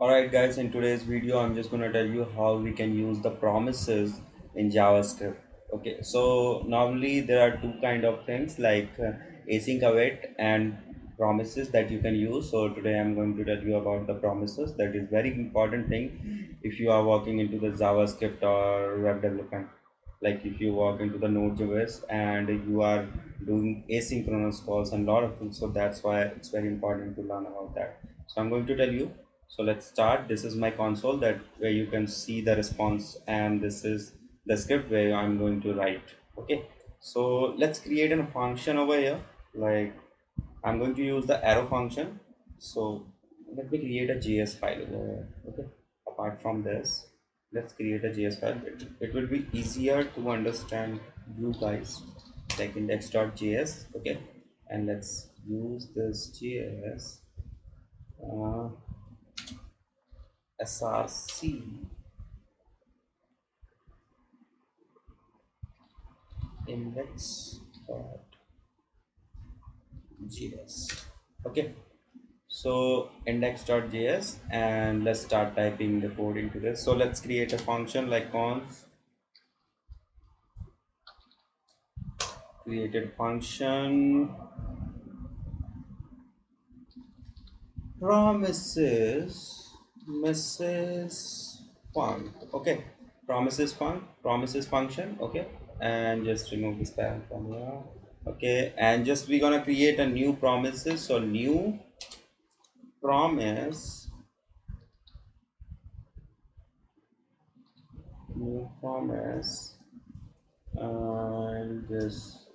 Alright guys, in today's video I'm just going to tell you how we can use the promises in JavaScript. Okay, so normally there are two kind of things like async await and promises that you can use. So today I'm going to tell you about the promises. That is very important thing if you are working into the JavaScript or web development. Like if you work into the Node.js and you are doing asynchronous calls and a lot of things, so that's why it's very important to learn about that. So I'm going to tell you. So let's start. This is my console that where you can see the response, and this is the script where I'm going to write. Okay, so let's create a function over here. Like I'm going to use the arrow function. So let me create a JS file over here. Okay, apart from this, let's create a JS file. It will be easier to understand you guys, like index.js. Okay, and let's use this JS src index.js. Okay, so index.js, and let's start typing the code into this. So let's create a function like const created function promises mrs func. Okay, promises function. Okay, and just remove this parent from here. Okay, and just we're gonna create a new promises. So promise new promise, and just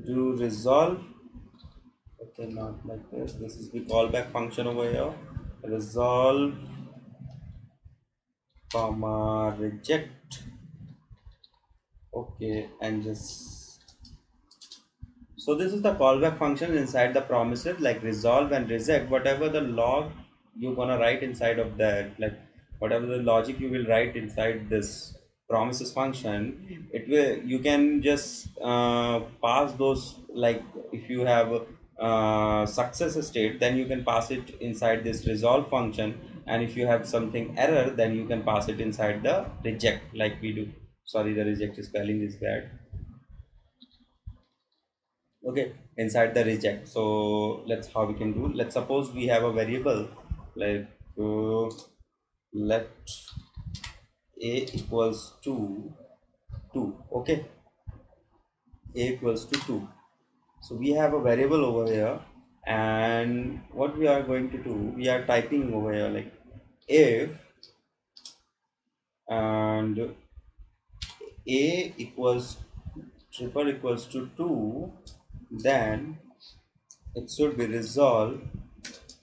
do resolve. Okay, not like this is the callback function over here. Resolve comma reject. Okay, and just so this is the callback function inside the promises, like resolve and reject whatever the log you're gonna write inside of that, like whatever the logic you will write inside this promises function. It will, you can just pass those, like if you have success state, then you can pass it inside this resolve function, and if you have something error, then you can pass it inside the reject, like we do. Sorry, the reject spelling is bad. Okay, inside the reject. So let's how we can do. Let's suppose we have a variable like let a equals to 2. Okay, a equals to 2. So we have a variable over here, and what we are going to do, we are typing over here like if and a equals triple equals to 2, then it should be resolved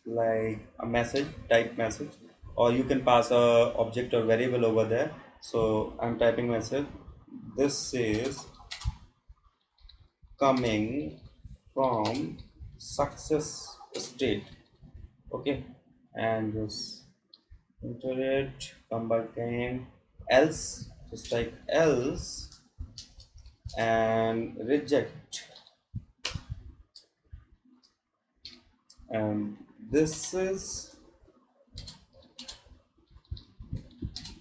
like a message, type message, or you can pass a object or variable over there. So I'm typing message, this is coming from success state. Okay, and just enter it, come back again, else, just like else, and reject, and this is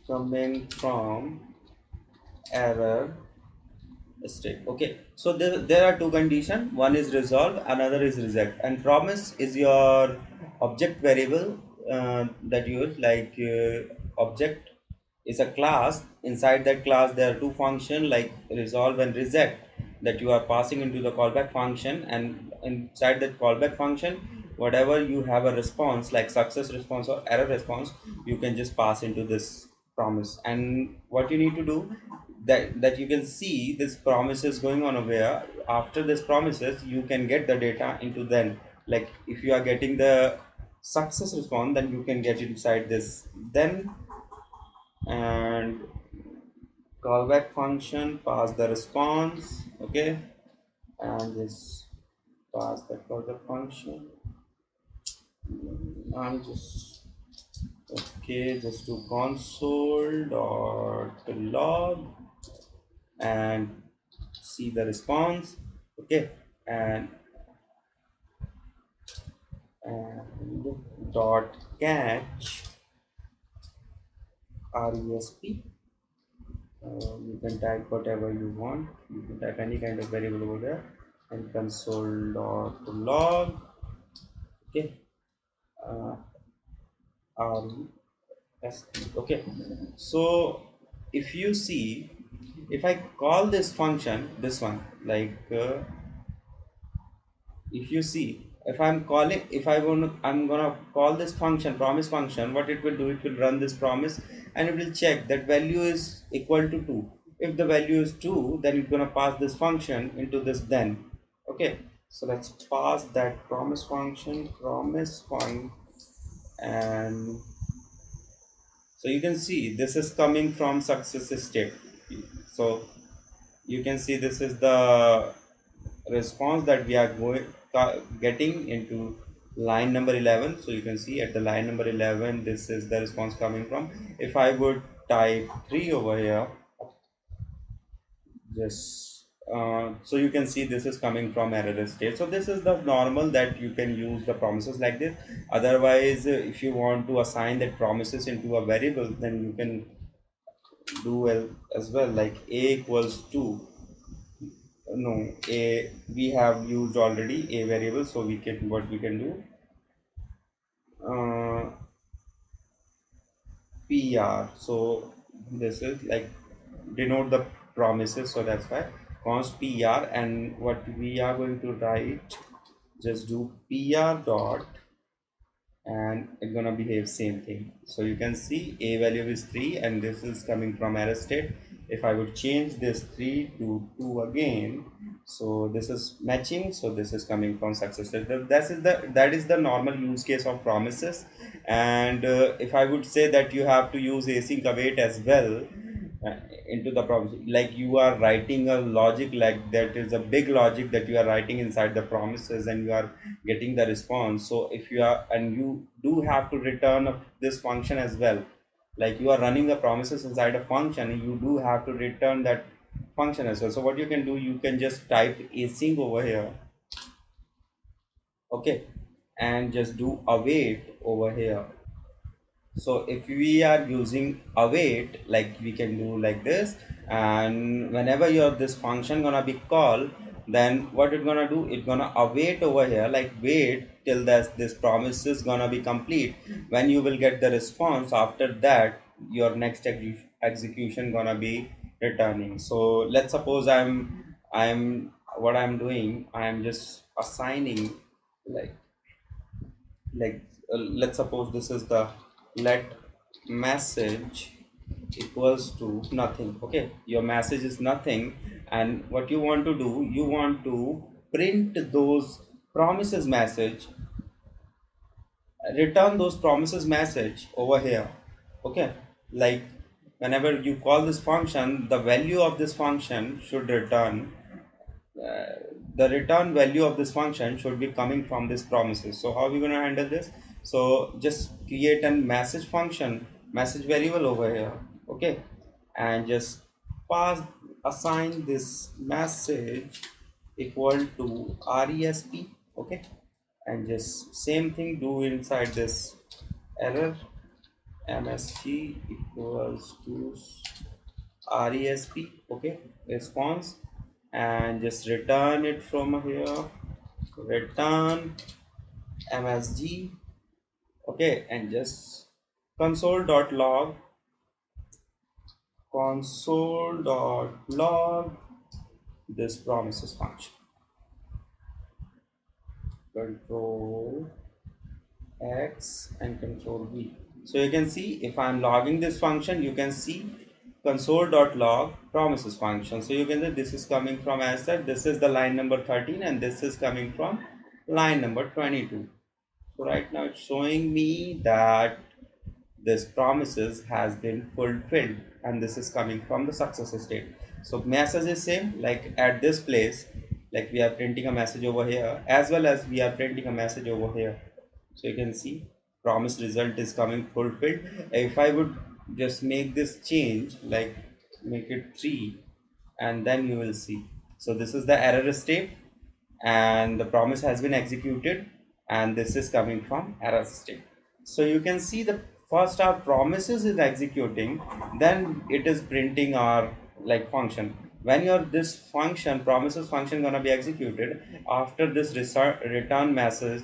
coming from error state. Okay, so there are two conditions. One is resolve, another is reject, and promise is your object variable that you use. Like object is a class. Inside that class there are two functions like resolve and reject that you are passing into the callback function, and inside that callback function whatever you have a response like success response or error response, you can just pass into this promise. And what you need to do, that you can see this promises going on over here. After this promises you can get the data into, then like if you are getting the success response, then you can get inside this then, and callback function pass the response. Okay, and just pass the callback function, and just okay, just do console dot log and see the response. Okay, and dot catch RESP. You can type whatever you want. You can type any kind of variable over there, and console.log. Okay, uh, RESP. Okay, so if you see, if I call this function, this one, like if you see, if I'm calling, if I want to, I'm gonna call this function, promise function, what it will do, it will run this promise and it will check that value is equal to 2. If the value is 2, then it's gonna pass this function into this then. Okay, so let's pass that promise function, promise function, and so you can see this is coming from success state. So you can see this is the response that we are getting into line number 11. So you can see at the line number 11, this is the response coming from. If I would type 3 over here, just so you can see this is coming from error state. So this is the normal that you can use the promises like this. Otherwise, if you want to assign that promises into a variable, then you can do well as well, like a equals 2. No, a, we have used already a variable, so we can, what we can do, uh, PR. So this is like denote the promises, so that's why const PR, and what we are going to write, just do PR dot, and it's gonna behave same thing. So you can see a value is 3 and this is coming from error state. If I would change this 3 to 2 again, so this is matching, so this is coming from success state. That is the normal use case of promises. And if I would say that you have to use async await as well, uh, into the promise, like you are writing a logic, like that is a big logic that you are writing inside the promises and you are getting the response. So if you are, and you do have to return this function as well, like you are running the promises inside a function, you do have to return that function as well. So what you can do, you can just type async over here. Okay, and just do await over here. So if we are using await, like we can do like this, and whenever your this function gonna be called, then what it gonna do, it gonna await over here, like wait till this promise is gonna be complete. When you will get the response, after that your next execution gonna be returning. So let's suppose I'm what I'm doing, I'm just assigning, like let's suppose this is the let message equals to nothing. Okay, your message is nothing, and what you want to do, you want to print those promises message, return those promises message over here. Okay, like whenever you call this function, the value of this function should return, uh, the return value of this function should be coming from this promises. So how are we going to handle this? So just create a message function, message variable over here. Okay, and just pass, assign this message equal to RESP. Okay, and just same thing do inside this error, MSG equals to RESP. Okay, response, and just return it from here, return MSG. Okay, and just console.log, console.log this promises function, control X and control V. So you can see if I'm logging this function, you can see console.log promises function. So you can see this is coming from, as said, this is the line number 13 and this is coming from line number 22. So right now it's showing me that this promises has been fulfilled and this is coming from the success state. So message is same, like at this place, like we are printing a message over here as well as we are printing a message over here. So you can see promised result is coming fulfilled. If I would just make this change, like make it 3, and then you will see, so this is the error state and the promise has been executed, and this is coming from error state. So you can see the first our promises is executing, then it is printing our like function. When your this function promises function gonna be executed, after this return message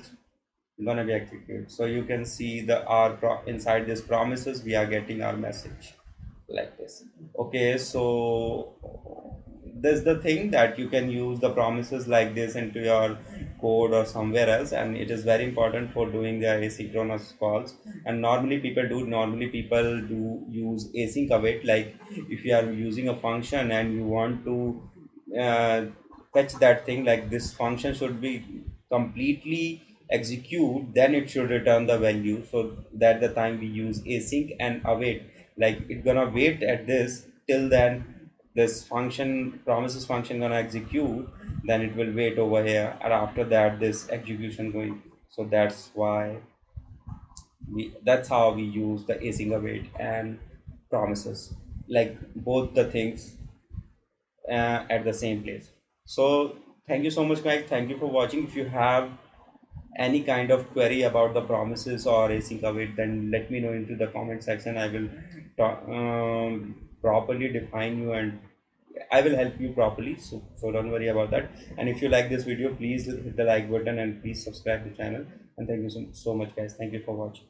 gonna be executed. So you can see the inside this promises we are getting our message like this. Okay, so this the thing that you can use the promises like this into your code or somewhere else, and it is very important for doing the asynchronous calls. And normally people do use async await. Like if you are using a function and you want to uh, fetch that thing, like this function should be completely execute, then it should return the value. So that the time we use async and await, like it gonna wait at this till then this function promises function gonna execute, then it will wait over here, and after that this execution going. So that's why that's how we use the async await and promises, like both the things at the same place. So thank you so much guys, thank you for watching. If you have any kind of query about the promises or async await, then let me know into the comment section. I will properly define you, and I will help you properly. So don't worry about that. And if you like this video, please hit the like button and please subscribe the channel. And thank you so much guys, thank you for watching.